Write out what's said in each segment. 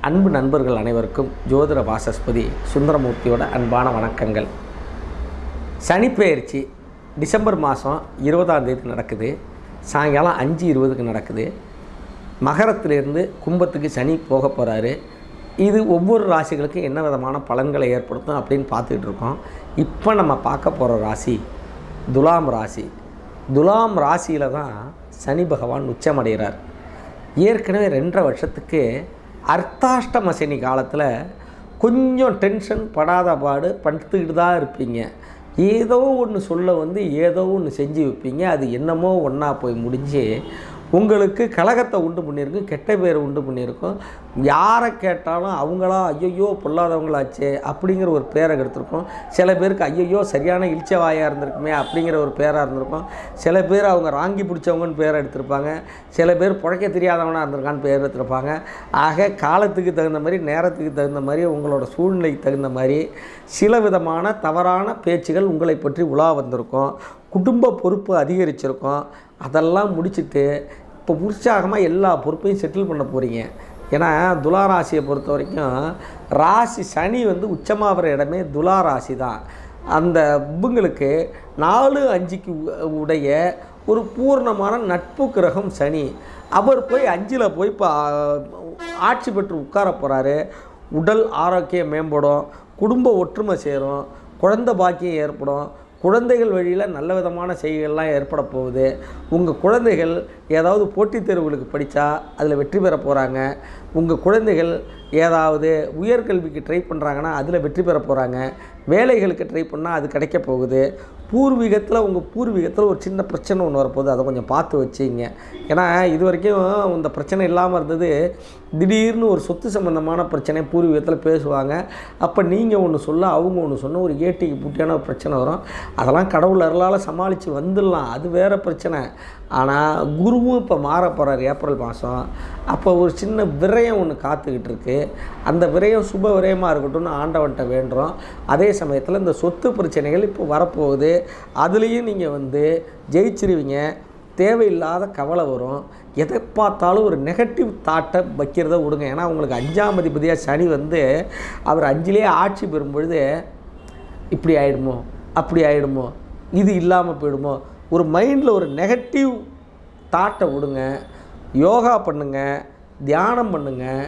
அன்பு நண்பர்கள் அனைவருக்கும் ஜோதிட வாசஸ்பதி சுந்தரமூர்த்தியோட அன்பான வணக்கங்கள். சனிப்பெயர்ச்சி டிசம்பர் மாதம் 20ஆம் தேதி நடக்குது. சாயங்காலம் 5:20க்கு நடக்குது. மகரத்திலிருந்து கும்பத்துக்கு சனி போக போகிறாரு. இது ஒவ்வொரு ராசிகளுக்கும் என்ன விதமான பலன்களை ஏற்படுத்தும் அப்படின்னு பார்த்துக்கிட்டு இருக்கோம். இப்போ நம்ம பார்க்க போகிற ராசி துலாம் ராசி. துலாம் ராசியில் தான் சனி பகவான் உச்சமடைகிறார். ஏற்கனவே 2.5 வருஷத்துக்கு அர்த்தாஷ்டம சனி காலத்தில் கொஞ்சம் டென்ஷன் படாத பாடு படுத்துக்கிட்டு தான் இருப்பீங்க. ஏதோ ஒன்று சொல்ல வந்து ஏதோ ஒன்று செஞ்சு வைப்பீங்க. அது என்னமோ ஒன்றா போய் முடிஞ்சு உங்களுக்கு கலகத்தை உண்டு பண்ணியிருக்கும், கெட்ட பேரை உண்டு பண்ணியிருக்கும். யாரை கேட்டாலும் அவங்களா ஐயோ பொல்லாதவங்களாச்சே அப்படிங்கிற ஒரு பேரை எடுத்திருக்கோம். சில பேருக்கு ஐயோ சரியான இழிச்சவாயாக இருந்திருக்குமே அப்படிங்கிற ஒரு பேராக இருந்திருக்கும். சில பேர் அவங்க ராங்கி பிடிச்சவங்கன்னு பேரை எடுத்திருப்பாங்க. சில பேர் பிழைக்க தெரியாதவனாக இருந்திருக்கான்னு பேர் எடுத்திருப்பாங்க. ஆக காலத்துக்கு தகுந்த மாதிரி, நேரத்துக்கு தகுந்த மாதிரி, உங்களோட சூழ்நிலைக்கு தகுந்த மாதிரி சில விதமான தவறான பேச்சுகள் உங்களை பற்றி உலா வந்திருக்கும். குடும்ப பொறுப்பு அதிகரிச்சிருக்கும். அதெல்லாம் முடிச்சுட்டு இப்போ உற்சாகமாக எல்லா பொறுப்பையும் செட்டில் பண்ண போகிறீங்க. ஏன்னா துலா ராசியை பொறுத்த வரைக்கும் ராசி சனி வந்து உச்சமாகிற இடமே துலா ராசி தான். அந்த உங்களுக்கு 4-5க்கு உடைய ஒரு பூர்ணமான நட்பு கிரகம் சனி. அவர் போய் 5ல் போய் இப்போ ஆட்சி பெற்று உட்கார போகிறாரு. உடல் ஆரோக்கியம் மேம்படும், குடும்ப ஒற்றுமை சேரும், குழந்தை பாக்கியம் ஏற்படும், குழந்தைகள் வழியில் நல்ல விதமான செய்திகள்லாம் ஏற்பட போகுது. உங்கள் குழந்தைகள் ஏதாவது போட்டித் தேர்வுகளுக்கு படித்தா அதில் வெற்றி பெற போகிறாங்க. உங்கள் குழந்தைகள் ஏதாவது உயர்கல்விக்கு ட்ரை பண்ணுறாங்கன்னா அதில் வெற்றி பெற போகிறாங்க. வேலைகளுக்கு ட்ரை பண்ணால் அது கிடைக்க போகுது. உங்கள் பூர்வீகத்தில் ஒரு சின்ன பிரச்சனை ஒன்று வரப்போகுது. அதை கொஞ்சம் பார்த்து வச்சுங்க. ஏன்னா இது வரைக்கும் இந்த பிரச்சனை இல்லாமல் இருந்தது. திடீர்னு ஒரு சொத்து சம்பந்தமான பிரச்சனை பூர்வீகத்தில் பேசுவாங்க. அப்போ நீங்கள் ஒன்று சொல்ல அவங்க ஒன்று சொன்ன ஒரு ஏட்டிக்கு பூட்டியான ஒரு பிரச்சனை வரும். அதெல்லாம் கடவுள் அருளால் சமாளித்து வந்துடலாம். அது வேறு பிரச்சனை. ஆனால் குருவும் இப்போ மாற போகிறார் ஏப்ரல் மாதம். அப்போ ஒரு சின்ன விரயம் ஒன்று காத்துக்கிட்டு இருக்குது. அந்த விரயம் சுப விரயமாக இருக்கட்டும்னு ஆண்டவன்கிட்ட வேண்டுறோம். அதே சமயத்தில் இந்த சொத்து பிரச்சனைகள் இப்போ வரப்போகுது. அதுலேயும் நீங்கள் ஜெயிச்சிருவீங்க. தேவையில்லாத கவலை வரும். எதை பார்த்தாலும் ஒரு நெகட்டிவ் தாட்டை வைக்கிறத விடுங்க. ஏன்னா உங்களுக்கு 5ஆம் அதிபதியாக சனி அவர் 5லேயே ஆட்சி பெறும் பொழுது இப்படி ஆகிடுமோ, அப்படி ஆகிடுமோ, இது இல்லாமல் போயிடுமோ, ஒரு மைண்டில் ஒரு நெகட்டிவ் தாட்டை விடுங்க. யோகா பண்ணுங்கள், தியானம் பண்ணுங்கள்,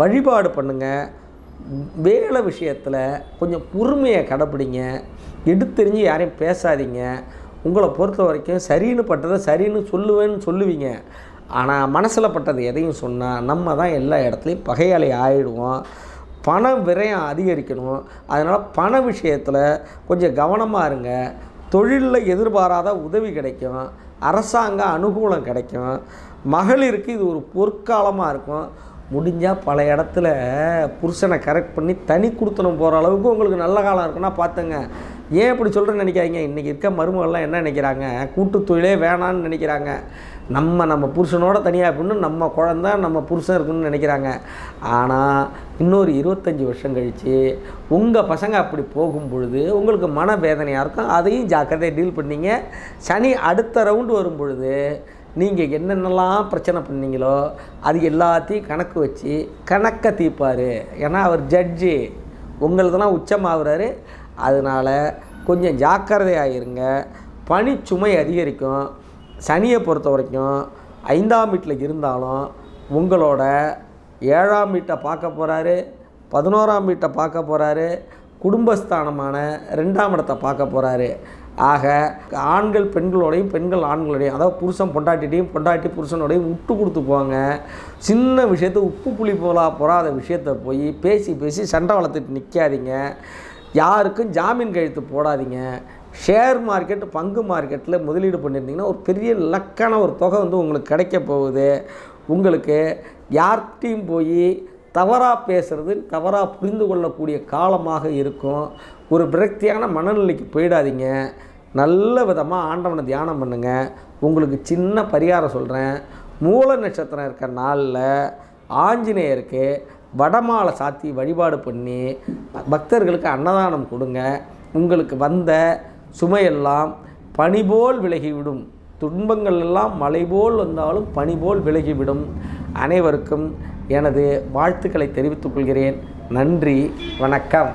வழிபாடு பண்ணுங்கள். வேலை விஷயத்தில் கொஞ்சம் பொறுமையை கடைப்பிடிங்க. எடுத்தெறிஞ்சு யாரையும் பேசாதீங்க. உங்களை பொறுத்த வரைக்கும் சரின்னு பட்டதை சரின்னு சொல்லுவீங்க. ஆனால் மனசில் பட்டது எதையும் சொன்னால் நம்ம தான் எல்லா இடத்துலையும் பகையாளி ஆகிடுவோம். பண விரயம் அதிகரிக்கணும். அதனால் பண விஷயத்தில் கொஞ்சம் கவனமாக இருங்க. தொழிலில் எதிர்பாராத உதவி கிடைக்கும். அரசாங்க அனுகூலம் கிடைக்கும். மகளிருக்கு இது ஒரு பொற்காலமாக இருக்கும். முடிஞ்சால் பல இடத்துல புருஷனை கரெக்ட் பண்ணி தனி கொடுத்தணும் போகிற அளவுக்கு உங்களுக்கு நல்ல காலம் இருக்குன்னா பார்த்துங்க. ஏன் இப்படி சொல்கிறேன்னு நினைக்காதீங்க. இன்றைக்கி இருக்க மருமகள்லாம் என்ன நினைக்கிறாங்க, கூட்டு தொழிலே வேணான்னு நினைக்கிறாங்க. நம்ம புருஷனோட தனியாக இருக்கணும், நம்ம குழந்தை நம்ம புருஷன் இருக்கணும்னு நினைக்கிறாங்க. ஆனால் இன்னொரு 25 வருஷம் கழித்து உங்கள் பசங்க அப்படி போகும் பொழுது உங்களுக்கு மன வேதனையாக இருக்கும். அதையும் ஜாக்கிரதையாக டீல் பண்ணிங்க. சனி அடுத்த ரவுண்டு வரும் பொழுது நீங்கள் என்னென்னலாம் பிரச்சனை பண்ணீங்களோ அது எல்லாத்தையும் கணக்கு வச்சு கணக்கை தீர்ப்பார். ஏன்னா அவர் ஜட்ஜி, உங்களதெல்லாம் உச்சமாகறாரு. அதனால் கொஞ்சம் ஜாக்கிரதையாக இருங்க. பணிச்சுமை அதிகரிக்கும். சனியை பொறுத்த வரைக்கும் 5ஆம் வீட்டில் இருந்தாலும் உங்களோட 7ஆம் வீட்டை பார்க்க போகிறாரு, 11ஆம் வீட்டை பார்க்க போகிறாரு, குடும்பஸ்தானமான 2ஆம் இடத்தை பார்க்க போகிறாரு. ஆக ஆண்கள் பெண்களோடையும், பெண்கள் ஆண்களோடையும், அதாவது புருஷன் பொண்டாட்டிட்டையும், பொண்டாட்டி புருஷனோடையும் விட்டு கொடுத்து போங்க. சின்ன விஷயத்தை உப்பு புளி போகாத விஷயத்தை போய் பேசி சண்டை வளர்த்துட்டு நிற்காதீங்க. யாருக்கும் ஜாமீன் கழுத்து போடாதீங்க. ஷேர் மார்க்கெட், பங்கு மார்க்கெட்டில் முதலீடு பண்ணியிருந்தீங்கன்னா ஒரு பெரிய லக்கான ஒரு தொகை உங்களுக்கு கிடைக்க போகுது. உங்களுக்கு யார்கிட்டையும் போய் தவறாக பேசுகிறது, தவறாக புரிந்து கொள்ளக்கூடிய காலமாக இருக்கும். ஒரு விரக்தியான மனநிலைக்கு போயிடாதீங்க. நல்ல விதமாக ஆண்டவனை தியானம் பண்ணுங்கள். உங்களுக்கு சின்ன பரிகாரம் சொல்கிறேன். மூல நட்சத்திரம் இருக்க நாளில் ஆஞ்சநேயருக்கு வடமாலை சாத்தி வழிபாடு பண்ணி பக்தர்களுக்கு அன்னதானம் கொடுங்க. உங்களுக்கு வந்த சுமையெல்லாம் பனிபோல் விலகிவிடும். துன்பங்கள் எல்லாம் மலை போல் வந்தாலும் பனி போல் விலகிவிடும். அனைவருக்கும் எனது வாழ்த்துக்களை தெரிவித்துக் கொள்கிறேன். நன்றி, வணக்கம்.